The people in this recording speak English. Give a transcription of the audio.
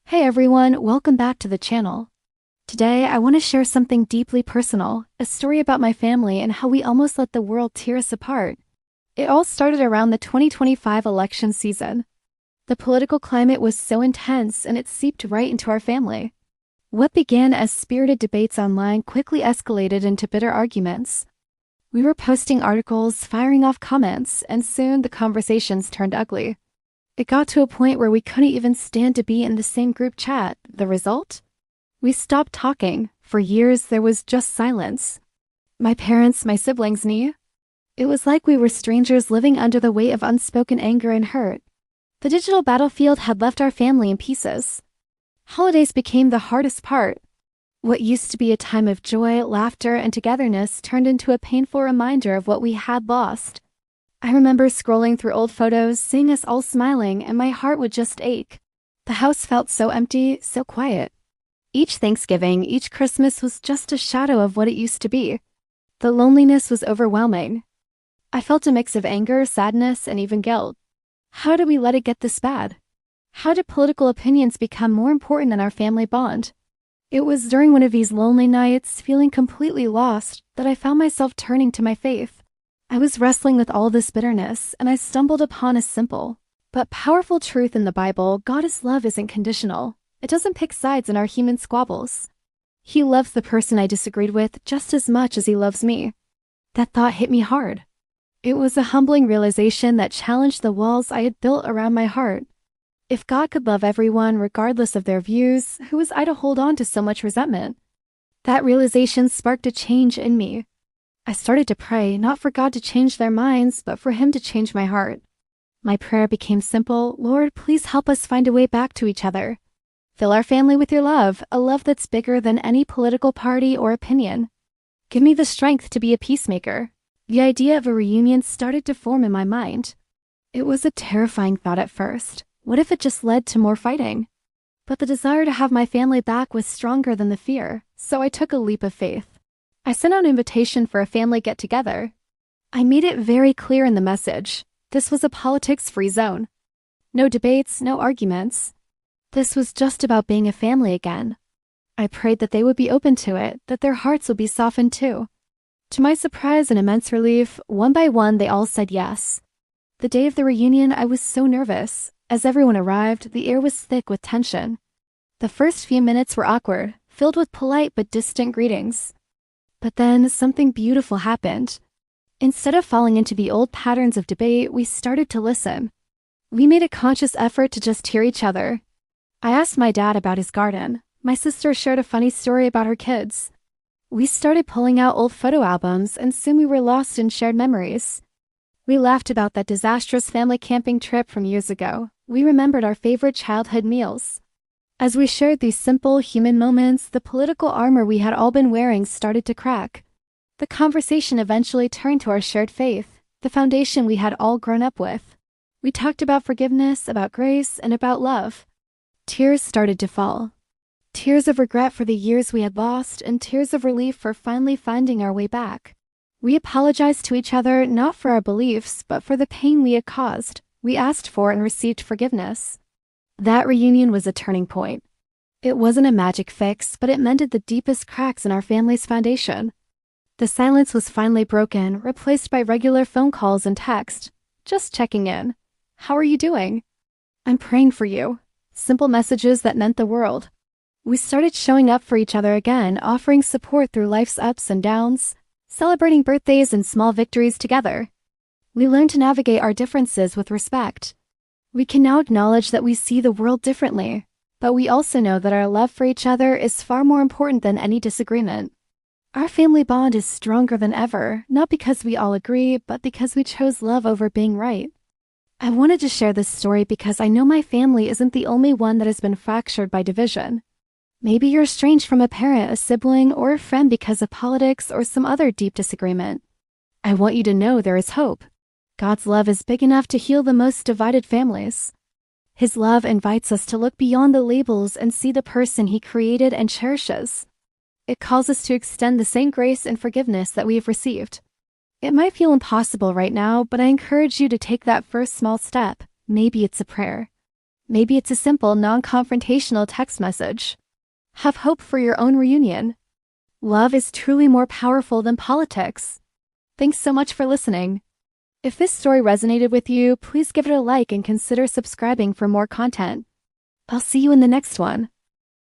Hey everyone, welcome back to the channel. Today, I want to share something deeply personal, a story about my family and how we almost let the world tear us apart. It all started around the 2025 election season. The political climate was so intense and it seeped right into our family. What began as spirited debates online quickly escalated into bitter arguments. We were posting articles, firing off comments, and soon the conversations turned ugly. It got to a point where we couldn't even stand to be in the same group chat. The result? We stopped talking. For years, there was just silence. My parents, my siblings knew. It was like we were strangers living under the weight of unspoken anger and hurt. The digital battlefield had left our family in pieces. Holidays became the hardest part. What used to be a time of joy, laughter, and togetherness turned into a painful reminder of what we had lost. I remember scrolling through old photos, seeing us all smiling, and my heart would just ache. The house felt so empty, so quiet. Each Thanksgiving, each Christmas was just a shadow of what it used to be. The loneliness was overwhelming. I felt a mix of anger, sadness, and even guilt. How did we let it get this bad? How did political opinions become more important than our family bond? It was during one of these lonely nights, feeling completely lost, that I found myself turning to my faith. I was wrestling with all this bitterness, and I stumbled upon a simple but powerful truth in the Bible. God's love isn't conditional. It doesn't pick sides in our human squabbles. He loves the person I disagreed with just as much as he loves me. That thought hit me hard. It was a humbling realization that challenged the walls I had built around my heart. If God could love everyone regardless of their views, who was I to hold on to so much resentment? That realization sparked a change in me. I started to pray, not for God to change their minds, but for Him to change my heart. My prayer became simple: Lord, please help us find a way back to each other. Fill our family with your love, a love that's bigger than any political party or opinion. Give me the strength to be a peacemaker. The idea of a reunion started to form in my mind. It was a terrifying thought at first. What if it just led to more fighting? But the desire to have my family back was stronger than the fear, so I took a leap of faith. I sent out an invitation for a family get-together. I made it very clear in the message. This was a politics-free zone. No debates, no arguments. This was just about being a family again. I prayed that they would be open to it, that their hearts would be softened too. To my surprise and immense relief, one by one they all said yes. The day of the reunion, I was so nervous. As everyone arrived, the air was thick with tension. The first few minutes were awkward, filled with polite but distant greetings. But then something beautiful happened. Instead of falling into the old patterns of debate, we started to listen. We made a conscious effort to just hear each other. I asked my dad about his garden. My sister shared a funny story about her kids. We started pulling out old photo albums, and soon we were lost in shared memories. We laughed about that disastrous family camping trip from years ago. We remembered our favorite childhood meals. As we shared these simple human moments, the political armor we had all been wearing started to crack. The conversation eventually turned to our shared faith, the foundation we had all grown up with. We talked about forgiveness, about grace, and about love. Tears started to fall. Tears of regret for the years we had lost, and tears of relief for finally finding our way back. We apologized to each other not for our beliefs, but for the pain we had caused. We asked for and received forgiveness. That reunion was a turning point. It wasn't a magic fix, but it mended the deepest cracks in our family's foundation. The silence was finally broken, replaced by regular phone calls and text. Just checking in. How are you doing? I'm praying for you. Simple messages that meant the world. We started showing up for each other again, offering support through life's ups and downs, celebrating birthdays and small victories together. We learned to navigate our differences with respect. We can now acknowledge that we see the world differently, but we also know that our love for each other is far more important than any disagreement. Our family bond is stronger than ever, not because we all agree, but because we chose love over being right. I wanted to share this story because I know my family isn't the only one that has been fractured by division. Maybe you're estranged from a parent, a sibling, or a friend because of politics or some other deep disagreement. I want you to know there is hope. God's love is big enough to heal the most divided families. His love invites us to look beyond the labels and see the person He created and cherishes. It calls us to extend the same grace and forgiveness that we have received. It might feel impossible right now, but I encourage you to take that first small step. Maybe it's a prayer. Maybe it's a simple, non-confrontational text message. Have hope for your own reunion. Love is truly more powerful than politics. Thanks so much for listening. If this story resonated with you, please give it a like and consider subscribing for more content. I'll see you in the next one.